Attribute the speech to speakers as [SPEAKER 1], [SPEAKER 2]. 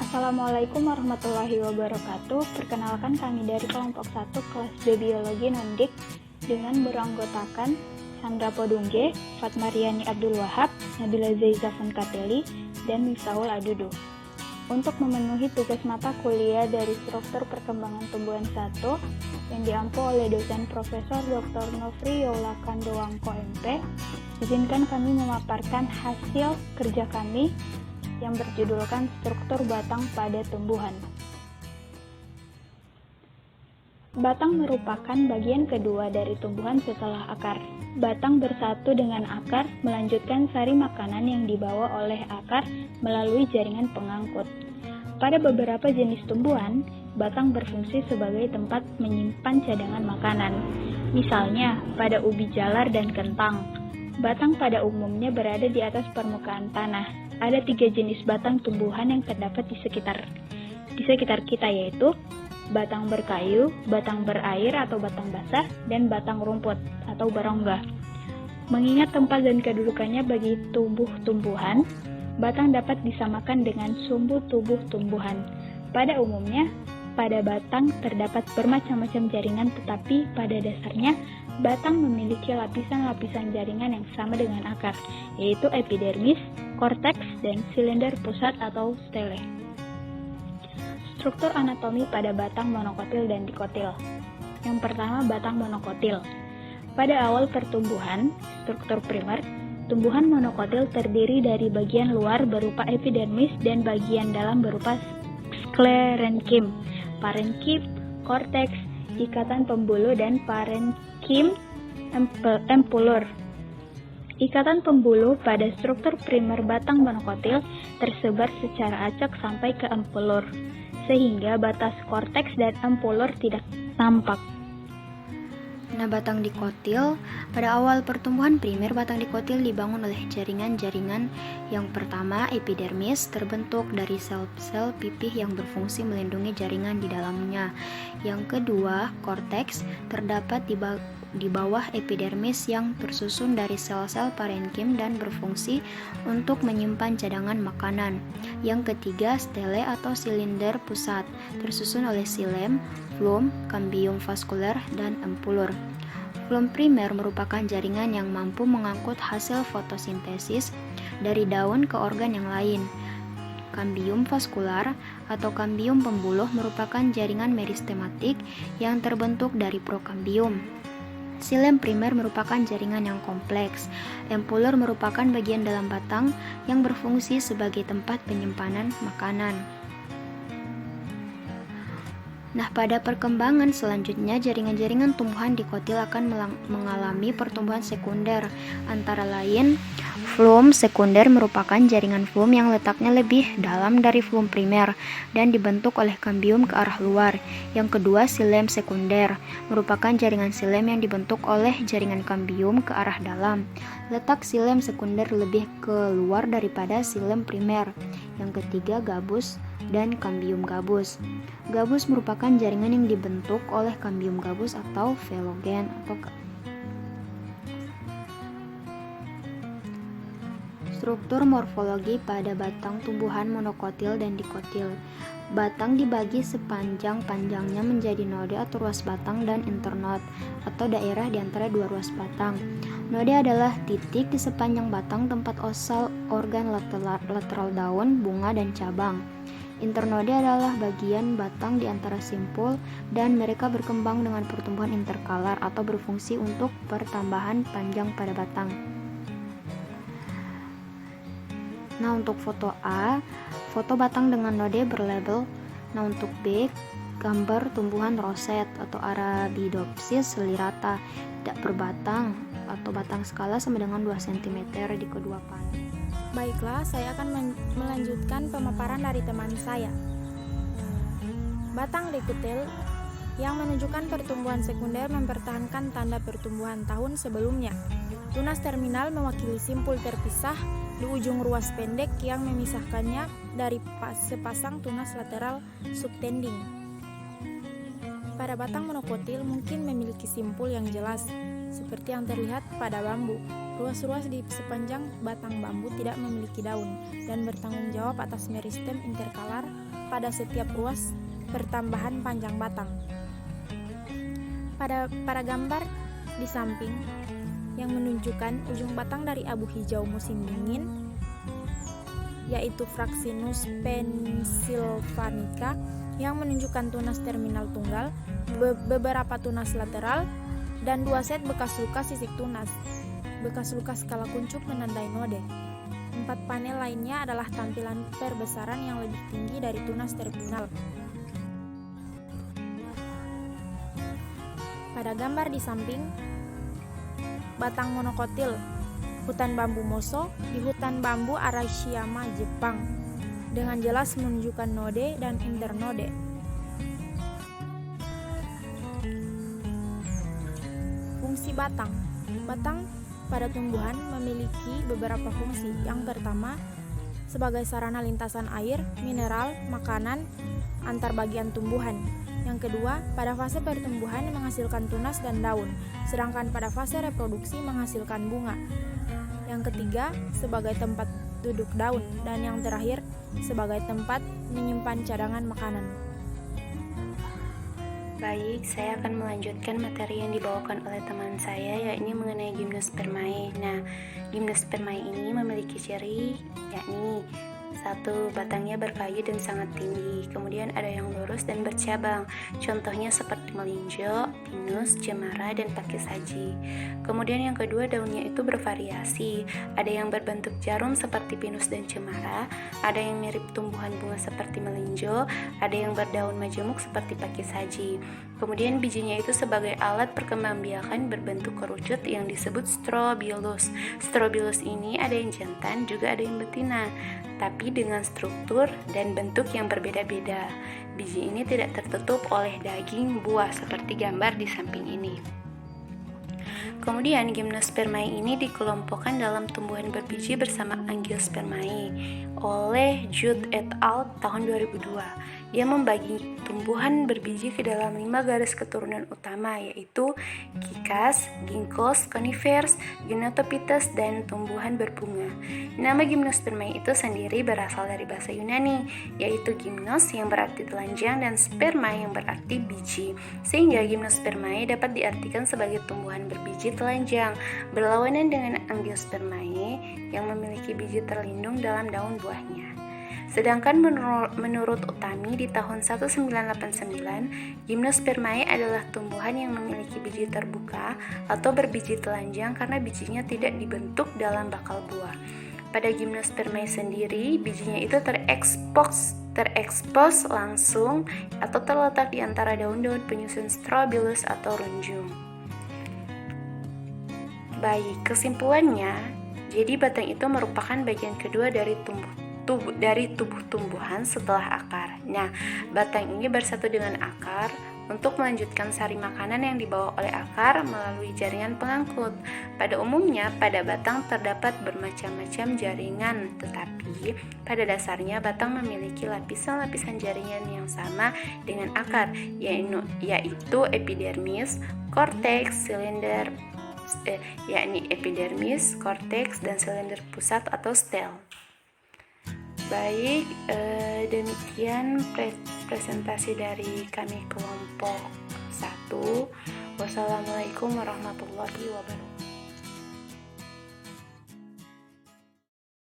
[SPEAKER 1] Assalamualaikum warahmatullahi wabarakatuh. Perkenalkan kami dari kelompok 1 kelas B Biologi Nondik dengan beranggotakan Sandra Podungge, Fatmariani Abdul Wahab, Nabila Zaiza Fonkateli, dan Miftahul Adudu. Untuk memenuhi tugas mata kuliah dari struktur perkembangan tumbuhan 1 yang diampu oleh dosen Profesor Dr. Nofri Yola Kandoangko MP, izinkan kami memaparkan hasil kerja kami yang berjudulkan struktur batang pada tumbuhan. Batang merupakan bagian kedua dari tumbuhan setelah akar. Batang bersatu dengan akar melanjutkan sari makanan yang dibawa oleh akar melalui jaringan pengangkut. Pada beberapa jenis tumbuhan, batang berfungsi sebagai tempat menyimpan cadangan makanan. Misalnya, pada ubi jalar dan kentang, batang pada umumnya berada di atas permukaan tanah. Ada 3 jenis batang tumbuhan yang terdapat di sekitar kita, yaitu batang berkayu, batang berair atau batang basah, dan batang rumput atau berongga. Mengingat tempat dan kedudukannya bagi tumbuh-tumbuhan, batang dapat disamakan dengan sumbu tubuh tumbuhan. Pada umumnya, pada batang terdapat bermacam-macam jaringan, tetapi pada dasarnya batang memiliki lapisan-lapisan jaringan yang sama dengan akar, yaitu epidermis, korteks, dan silinder pusat atau stele. Struktur anatomi pada batang monokotil dan dikotil. Yang pertama, batang monokotil. Pada awal pertumbuhan, struktur primer, tumbuhan monokotil terdiri dari bagian luar berupa epidermis dan bagian dalam berupa sklerenkim, parenkim, korteks, ikatan pembuluh, dan parenkim empulur. Ikatan pembuluh pada struktur primer batang monokotil tersebar secara acak sampai ke empulur, sehingga batas korteks dan empulur tidak tampak.
[SPEAKER 2] Nah, batang dikotil. Pada awal pertumbuhan primer, batang dikotil dibangun oleh jaringan-jaringan. Yang pertama, epidermis, terbentuk dari sel-sel pipih yang berfungsi melindungi jaringan di dalamnya. Yang kedua, korteks, terdapat di bawah epidermis yang tersusun dari sel-sel parenkim dan berfungsi untuk menyimpan cadangan makanan. Yang ketiga, stele atau silinder pusat, tersusun oleh xilem, flum, cambium vascular, dan empulur. Flum primer merupakan jaringan yang mampu mengangkut hasil fotosintesis dari daun ke organ yang lain. Cambium vascular atau cambium pembuluh merupakan jaringan meristematik yang terbentuk dari prokambium. Xilem primer merupakan jaringan yang kompleks. Empulur merupakan bagian dalam batang yang berfungsi sebagai tempat penyimpanan makanan. Nah, pada perkembangan selanjutnya, jaringan-jaringan tumbuhan dikotil akan mengalami pertumbuhan sekunder. Antara lain, flum sekunder merupakan jaringan flum yang letaknya lebih dalam dari flum primer dan dibentuk oleh kambium ke arah luar. Yang kedua, xilem sekunder merupakan jaringan xilem yang dibentuk oleh jaringan kambium ke arah dalam. Letak xilem sekunder lebih keluar daripada xilem primer. Yang ketiga, gabus dan cambium gabus. Gabus merupakan jaringan yang dibentuk oleh cambium gabus atau velogen Struktur morfologi pada batang tumbuhan monokotil dan dikotil. Batang dibagi sepanjang-panjangnya menjadi node atau ruas batang dan internode atau daerah di antara dua ruas batang. Node adalah titik di sepanjang batang tempat asal organ lateral daun, bunga, dan cabang. Internode adalah bagian batang di antara simpul dan mereka berkembang dengan pertumbuhan interkalar atau berfungsi untuk pertambahan panjang pada batang. Nah, untuk foto A, foto batang dengan node berlabel. Nah, untuk B, gambar tumbuhan roset atau Arabidopsis lirata, tidak berbatang atau batang skala sama dengan 2 cm di kedua panel.
[SPEAKER 3] Baiklah, saya akan melanjutkan pemaparan dari teman saya. Batang dikotil yang menunjukkan pertumbuhan sekunder mempertahankan tanda pertumbuhan tahun sebelumnya. Tunas terminal mewakili simpul terpisah di ujung ruas pendek yang memisahkannya dari sepasang tunas lateral subtending. Pada batang monokotil mungkin memiliki simpul yang jelas, seperti yang terlihat pada bambu. Ruas-ruas di sepanjang batang bambu tidak memiliki daun dan bertanggung jawab atas meristem interkalar pada setiap ruas pertambahan panjang batang. Pada gambar di samping yang menunjukkan ujung batang dari abu hijau musim dingin, yaitu Fraxinus pennsylvanica, yang menunjukkan tunas terminal tunggal, beberapa tunas lateral, dan 2 set bekas luka sisik tunas. Bekas luka skala kuncup menandai node. 4 panel lainnya adalah tampilan perbesaran yang lebih tinggi dari tunas terminal. Pada gambar di samping, batang monokotil hutan bambu Moso di hutan bambu Arashiyama, Jepang, dengan jelas menunjukkan node dan internode. Fungsi batang. Batang pada tumbuhan memiliki beberapa fungsi. Yang pertama, sebagai sarana lintasan air, mineral, makanan antar bagian tumbuhan. Yang kedua, pada fase pertumbuhan menghasilkan tunas dan daun, sedangkan pada fase reproduksi menghasilkan bunga. Yang ketiga, sebagai tempat duduk daun, dan yang terakhir, sebagai tempat menyimpan cadangan makanan.
[SPEAKER 4] Baik, saya akan melanjutkan materi yang dibawakan oleh teman saya, yakni mengenai Gymnospermae. Nah, Gymnospermae ini memiliki ciri, yakni 1. Batangnya berkayu dan sangat tinggi. Kemudian ada yang lurus dan bercabang. Contohnya seperti melinjo, pinus, cemara, dan pakis saji. Kemudian yang kedua, daunnya itu bervariasi. Ada yang berbentuk jarum seperti pinus dan cemara, ada yang mirip tumbuhan bunga seperti melinjo, ada yang berdaun majemuk seperti pakis saji. Kemudian bijinya itu sebagai alat perkembangbiakan berbentuk kerucut yang disebut strobilus. Strobilus ini ada yang jantan, juga ada yang betina, tapi dengan struktur dan bentuk yang berbeda-beda. Biji ini tidak tertutup oleh daging buah seperti gambar di samping ini. Kemudian Gymnospermae ini dikelompokkan dalam tumbuhan berbiji bersama Angiospermae oleh Judd et al. Tahun 2002. Dia membagi tumbuhan berbiji ke dalam 5 garis keturunan utama, yaitu Cycas, Ginkgos, Conifers, Gnatopithecus, dan tumbuhan berbunga. Nama Gymnospermae itu sendiri berasal dari bahasa Yunani, yaitu gymnos yang berarti telanjang dan sperma yang berarti biji, sehingga Gymnospermae dapat diartikan sebagai tumbuhan berbiji telanjang, berlawanan dengan Angiospermae yang memiliki biji terlindung dalam daun buahnya. Sedangkan menurut Utami di tahun 1989, Gymnospermae adalah tumbuhan yang memiliki biji terbuka atau berbiji telanjang karena bijinya tidak dibentuk dalam bakal buah. Pada Gymnospermae sendiri, bijinya itu terekspos langsung atau terletak di antara daun-daun penyusun strobilus atau runjung. Baik, kesimpulannya, jadi batang itu merupakan bagian kedua dari tubuh tumbuhan setelah akar. Nah, batang ini bersatu dengan akar untuk melanjutkan sari makanan yang dibawa oleh akar melalui jaringan pengangkut. Pada umumnya, pada batang terdapat bermacam-macam jaringan, tetapi pada dasarnya batang memiliki lapisan-lapisan jaringan yang sama dengan akar, yaitu epidermis, korteks, silinder, epidermis, korteks, dan silinder pusat atau stel. Baik, demikian presentasi dari kami kelompok 1. Wassalamualaikum warahmatullahi wabarakatuh.